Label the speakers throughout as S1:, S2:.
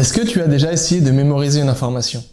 S1: Est-ce que tu as déjà essayé de mémoriser une information?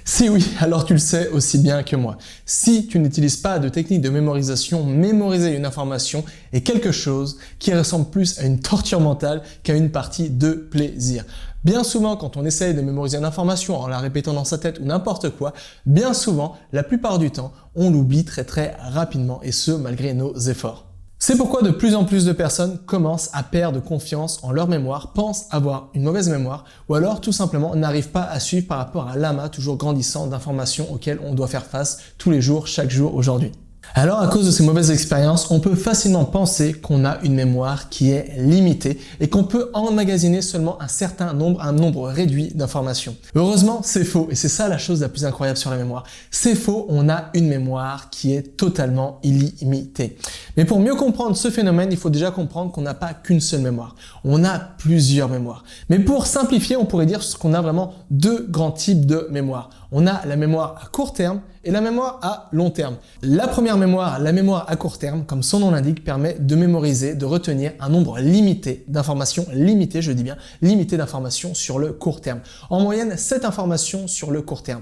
S1: Si oui, alors tu le sais aussi bien que moi. Si tu n'utilises pas de technique de mémorisation, mémoriser une information est quelque chose qui ressemble plus à une torture mentale qu'à une partie de plaisir. Bien souvent, quand on essaye de mémoriser une information en la répétant dans sa tête ou n'importe quoi, bien souvent, la plupart du temps, on l'oublie très rapidement et ce, malgré nos efforts. C'est pourquoi de plus en plus de personnes commencent à perdre confiance en leur mémoire, pensent avoir une mauvaise mémoire ou alors tout simplement n'arrivent pas à suivre par rapport à l'amas toujours grandissant d'informations auxquelles on doit faire face tous les jours, chaque jour aujourd'hui. Alors à cause de ces mauvaises expériences, on peut facilement penser qu'on a une mémoire qui est limitée et qu'on peut emmagasiner seulement un nombre réduit d'informations. Heureusement, c'est faux et c'est ça la chose la plus incroyable sur la mémoire. C'est faux, on a une mémoire qui est totalement illimitée. Mais pour mieux comprendre ce phénomène, il faut déjà comprendre qu'on n'a pas qu'une seule mémoire. On a plusieurs mémoires. Mais pour simplifier, on pourrait dire qu'on a vraiment deux grands types de mémoire. On a la mémoire à court terme et la mémoire à long terme. La première mémoire, la mémoire à court terme, comme son nom l'indique, permet de mémoriser, de retenir un nombre limité d'informations, limité, je dis bien, limité d'informations sur le court terme. En moyenne, 7 informations sur le court terme.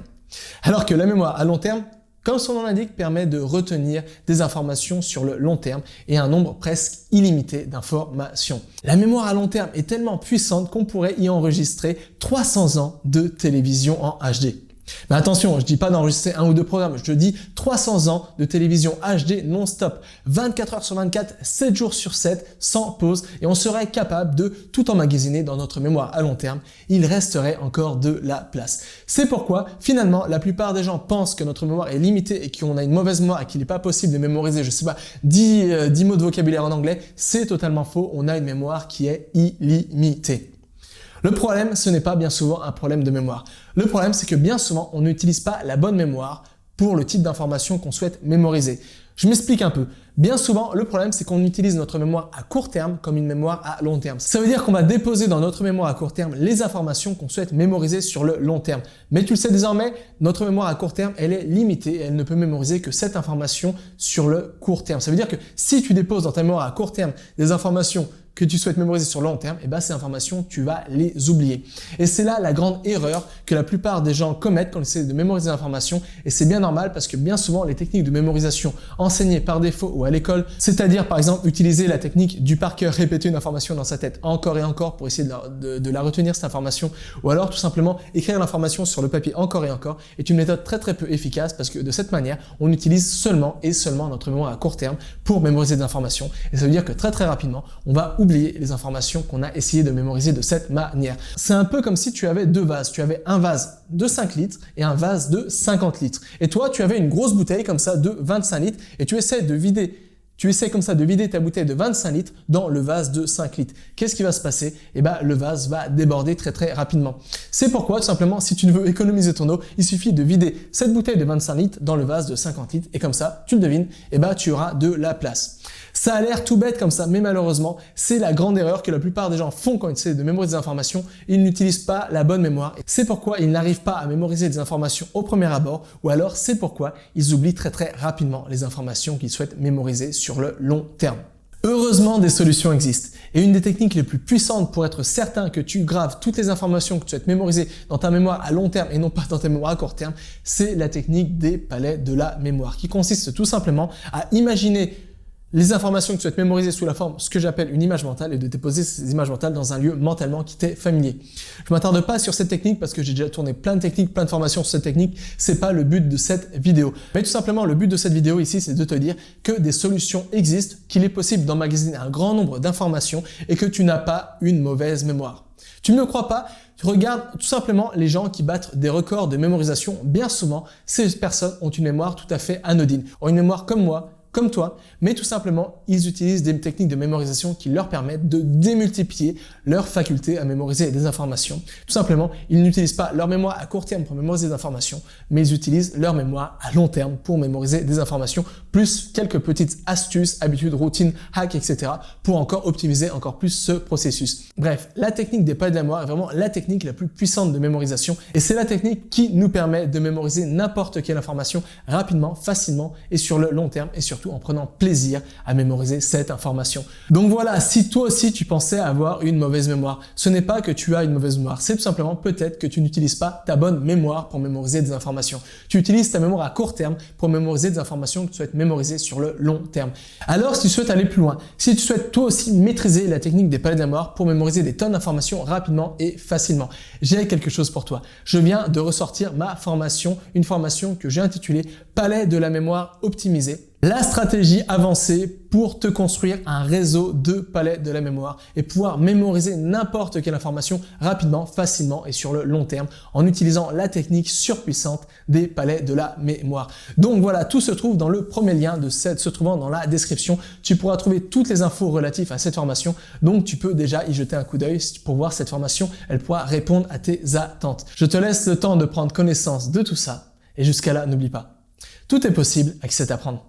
S1: Alors que la mémoire à long terme, comme son nom l'indique, permet de retenir des informations sur le long terme et un nombre presque illimité d'informations. La mémoire à long terme est tellement puissante qu'on pourrait y enregistrer 300 ans de télévision en HD. Mais attention, je dis pas d'enregistrer un ou deux programmes, je dis 300 ans de télévision HD non-stop, 24 heures sur 24, 7 jours sur 7, sans pause, et on serait capable de tout emmagasiner dans notre mémoire à long terme. Il resterait encore de la place. C'est pourquoi, finalement, la plupart des gens pensent que notre mémoire est limitée et qu'on a une mauvaise mémoire et qu'il n'est pas possible de mémoriser, je sais pas, 10 mots de vocabulaire en anglais. C'est totalement faux, on a une mémoire qui est illimitée. Le problème, ce n'est pas bien souvent un problème de mémoire. Le problème, c'est que bien souvent, on n'utilise pas la bonne mémoire pour le type d'information qu'on souhaite mémoriser. Je m'explique un peu. Bien souvent, le problème, c'est qu'on utilise notre mémoire à court terme comme une mémoire à long terme. Ça veut dire qu'on va déposer dans notre mémoire à court terme les informations qu'on souhaite mémoriser sur le long terme. Mais tu le sais désormais, notre mémoire à court terme, elle est limitée et elle ne peut mémoriser que cette information sur le court terme. Ça veut dire que si tu déposes dans ta mémoire à court terme des informations que tu souhaites mémoriser sur le long terme, ces informations, tu vas les oublier. Et c'est là la grande erreur que la plupart des gens commettent quand ils essaient de mémoriser des informations. Et c'est bien normal parce que bien souvent, les techniques de mémorisation enseignées par défaut ou à l'école, c'est-à-dire par exemple utiliser la technique du par cœur, répéter une information dans sa tête encore et encore pour essayer de la retenir cette information, ou alors tout simplement écrire l'information sur le papier encore et encore, est une méthode très peu efficace parce que de cette manière, on utilise seulement notre mémoire à court terme pour mémoriser des informations. Et ça veut dire que très rapidement, on va oublier les informations qu'on a essayé de mémoriser de cette manière. C'est un peu comme si tu avais deux vases. Tu avais un vase de 5 litres et un vase de 50 litres. Et toi, tu avais une grosse bouteille comme ça de 25 litres et tu essaies comme ça de vider ta bouteille de 25 litres dans le vase de 5 litres. Qu'est-ce qui va se passer? Le vase va déborder très rapidement. C'est pourquoi, tout simplement, si tu veux économiser ton eau, il suffit de vider cette bouteille de 25 litres dans le vase de 50 litres et comme ça, tu le devines, tu auras de la place. Ça a l'air tout bête comme ça, mais malheureusement, c'est la grande erreur que la plupart des gens font quand ils essaient de mémoriser des informations. Ils n'utilisent pas la bonne mémoire. C'est pourquoi ils n'arrivent pas à mémoriser des informations au premier abord, ou alors c'est pourquoi ils oublient très rapidement les informations qu'ils souhaitent mémoriser sur le long terme. Heureusement, des solutions existent. Et une des techniques les plus puissantes pour être certain que tu graves toutes les informations que tu souhaites mémoriser dans ta mémoire à long terme et non pas dans ta mémoire à court terme, c'est la technique des palais de la mémoire, qui consiste tout simplement à imaginer les informations que tu souhaites mémoriser sous la forme, ce que j'appelle une image mentale, et de déposer ces images mentales dans un lieu mentalement qui t'est familier. Je m'attarde pas sur cette technique parce que j'ai déjà tourné plein de techniques, plein de formations sur cette technique. C'est pas le but de cette vidéo. Mais tout simplement, le but de cette vidéo ici, c'est de te dire que des solutions existent, qu'il est possible d'emmagasiner un grand nombre d'informations et que tu n'as pas une mauvaise mémoire. Tu ne me crois pas? Tu regardes tout simplement les gens qui battent des records de mémorisation. Bien souvent, ces personnes ont une mémoire tout à fait anodine, ont une mémoire comme moi, comme toi, mais tout simplement, ils utilisent des techniques de mémorisation qui leur permettent de démultiplier leur faculté à mémoriser des informations. Tout simplement, ils n'utilisent pas leur mémoire à court terme pour mémoriser des informations, mais ils utilisent leur mémoire à long terme pour mémoriser des informations, plus quelques petites astuces, habitudes, routines, hacks, etc. pour encore optimiser encore plus ce processus. Bref, la technique des palais de la mémoire est vraiment la technique la plus puissante de mémorisation et c'est la technique qui nous permet de mémoriser n'importe quelle information rapidement, facilement et sur le long terme et surtout surtout en prenant plaisir à mémoriser cette information. Donc voilà, si toi aussi tu pensais avoir une mauvaise mémoire, ce n'est pas que tu as une mauvaise mémoire, c'est tout simplement peut-être que tu n'utilises pas ta bonne mémoire pour mémoriser des informations. Tu utilises ta mémoire à court terme pour mémoriser des informations que tu souhaites mémoriser sur le long terme. Alors si tu souhaites aller plus loin, si tu souhaites toi aussi maîtriser la technique des palais de la mémoire pour mémoriser des tonnes d'informations rapidement et facilement, j'ai quelque chose pour toi. Je viens de ressortir ma formation, une formation que j'ai intitulée Palais de la mémoire optimisé. La stratégie avancée pour te construire un réseau de palais de la mémoire et pouvoir mémoriser n'importe quelle information rapidement, facilement et sur le long terme en utilisant la technique surpuissante des palais de la mémoire. Donc voilà, tout se trouve dans le premier lien se trouvant dans la description. Tu pourras trouver toutes les infos relatives à cette formation, donc tu peux déjà y jeter un coup d'œil pour voir cette formation, elle pourra répondre à tes attentes. Je te laisse le temps de prendre connaissance de tout ça et jusqu'à là, n'oublie pas, tout est possible avec cet apprendre.